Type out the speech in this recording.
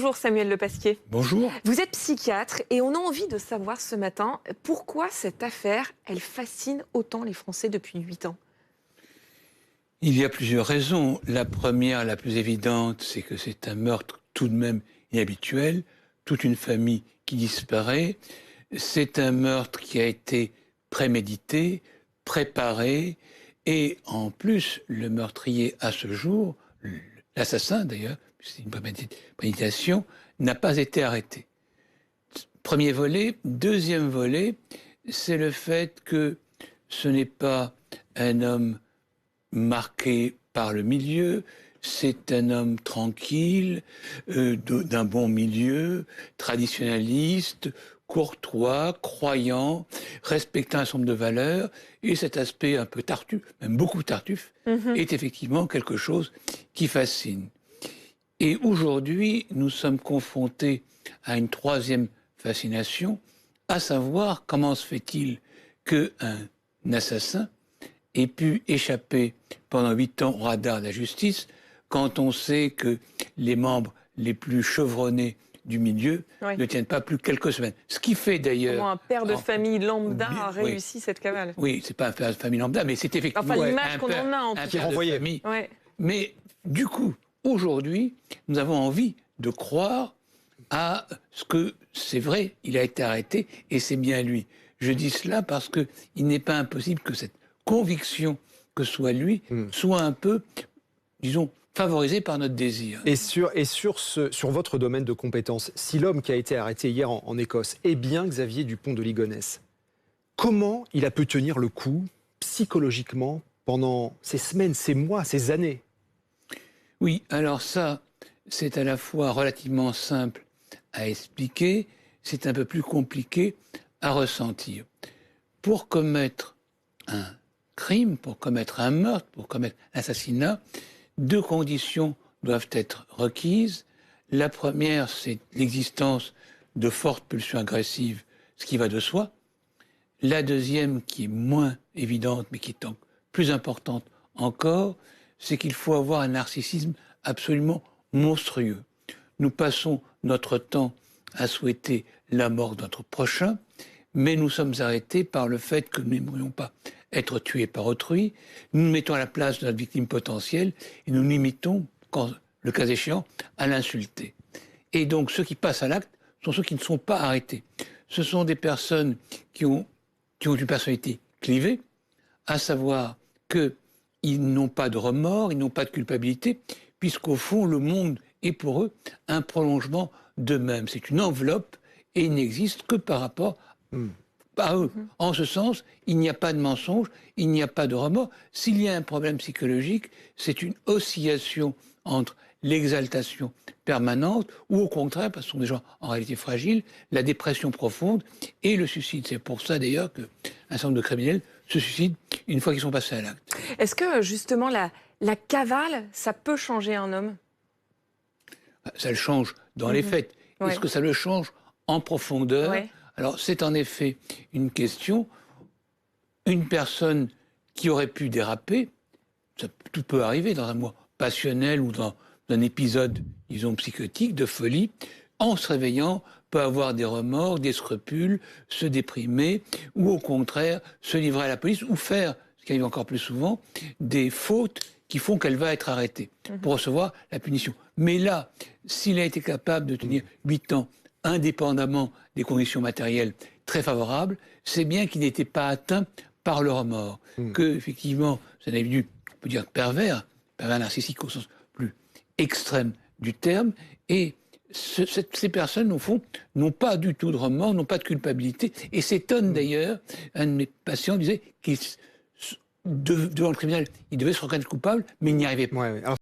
Bonjour Samuel Le Pasquier. Bonjour. Vous êtes psychiatre et on a envie de savoir ce matin pourquoi cette affaire, elle fascine autant les Français depuis 8 ans. Il y a plusieurs raisons. La première, la plus évidente, c'est que c'est un meurtre tout de même inhabituel. Toute une famille qui disparaît. C'est un meurtre qui a été prémédité, préparé. Et en plus, le meurtrier à ce jour, l'assassin d'ailleurs, c'est une préméditation, n'a pas été arrêté. Premier volet. Deuxième volet, c'est le fait que ce n'est pas un homme marqué par le milieu, c'est un homme tranquille, d'un bon milieu, traditionnaliste, courtois, croyant, respectant un certain nombre de valeurs, et cet aspect un peu tartuffe, même beaucoup tartuffe, est effectivement quelque chose qui fascine. Et aujourd'hui, nous sommes confrontés à une troisième fascination, à savoir comment se fait-il qu'un assassin ait pu échapper pendant 8 ans au radar de la justice, quand on sait que les membres les plus chevronnés du milieu ne tiennent pas plus quelques semaines. Ce qui fait d'ailleurs... Comment un père de famille lambda a réussi cette cavale. Oui, c'est pas un père de famille lambda, mais c'est effectivement enfin, l'image qu'on en a en tout cas. Famille. Mais du coup, aujourd'hui, nous avons envie de croire à ce que c'est vrai, il a été arrêté et c'est bien lui. Je dis cela parce qu'il n'est pas impossible que cette conviction que soit lui soit un peu, disons, favorisée par notre désir. Et sur votre domaine de compétences, si l'homme qui a été arrêté hier en Écosse est bien Xavier Dupont de Ligonnès, comment il a pu tenir le coup psychologiquement pendant ces semaines, ces mois, ces années? Oui, alors ça, c'est à la fois relativement simple à expliquer, c'est un peu plus compliqué à ressentir. Pour commettre un crime, pour commettre un meurtre, pour commettre un assassinat, 2 conditions doivent être requises. La première, c'est l'existence de fortes pulsions agressives, ce qui va de soi. La deuxième, qui est moins évidente, mais qui est plus importante encore, c'est qu'il faut avoir un narcissisme absolument monstrueux. Nous passons notre temps à souhaiter la mort de notre prochain, mais nous sommes arrêtés par le fait que nous n'aimerions pas être tués par autrui. Nous nous mettons à la place de notre victime potentielle et nous nous limitons, quand, le cas échéant, à l'insulter. Et donc ceux qui passent à l'acte sont ceux qui ne sont pas arrêtés. Ce sont des personnes qui ont une personnalité clivée, à savoir qu'ils n'ont pas de remords, ils n'ont pas de culpabilité, puisqu'au fond, le monde est pour eux un prolongement d'eux-mêmes. C'est une enveloppe et il n'existe que par rapport à eux. En ce sens, il n'y a pas de mensonge, il n'y a pas de remords. S'il y a un problème psychologique, c'est une oscillation entre l'exaltation permanente ou au contraire, parce que ce sont des gens en réalité fragiles, la dépression profonde et le suicide. C'est pour ça d'ailleurs qu'un certain nombre de criminels se suicident une fois qu'ils sont passés à l'acte. Est-ce que justement la cavale, ça peut changer un homme? Ça le change dans les faits. Est-ce que ça le change en profondeur? Alors c'est en effet une question. Une personne qui aurait pu déraper, tout peut arriver dans un mois passionnel ou dans un épisode, disons, psychotique, de folie, en se réveillant, peut avoir des remords, des scrupules, se déprimer, ou au contraire, se livrer à la police, ou faire, ce qui arrive encore plus souvent, des fautes qui font qu'elle va être arrêtée pour recevoir la punition. Mais là, s'il a été capable de tenir 8 ans, indépendamment des conditions matérielles très favorables, c'est bien qu'il n'était pas atteint par le remords. Que, effectivement, c'est un individu, on peut dire pervers narcissique au sens plus extrême du terme, et ces personnes, au fond, n'ont pas du tout de remords, n'ont pas de culpabilité, et s'étonne d'ailleurs, un de mes patients disait qu'il devant le tribunal, il devait se reconnaître coupable, mais il n'y arrivait pas.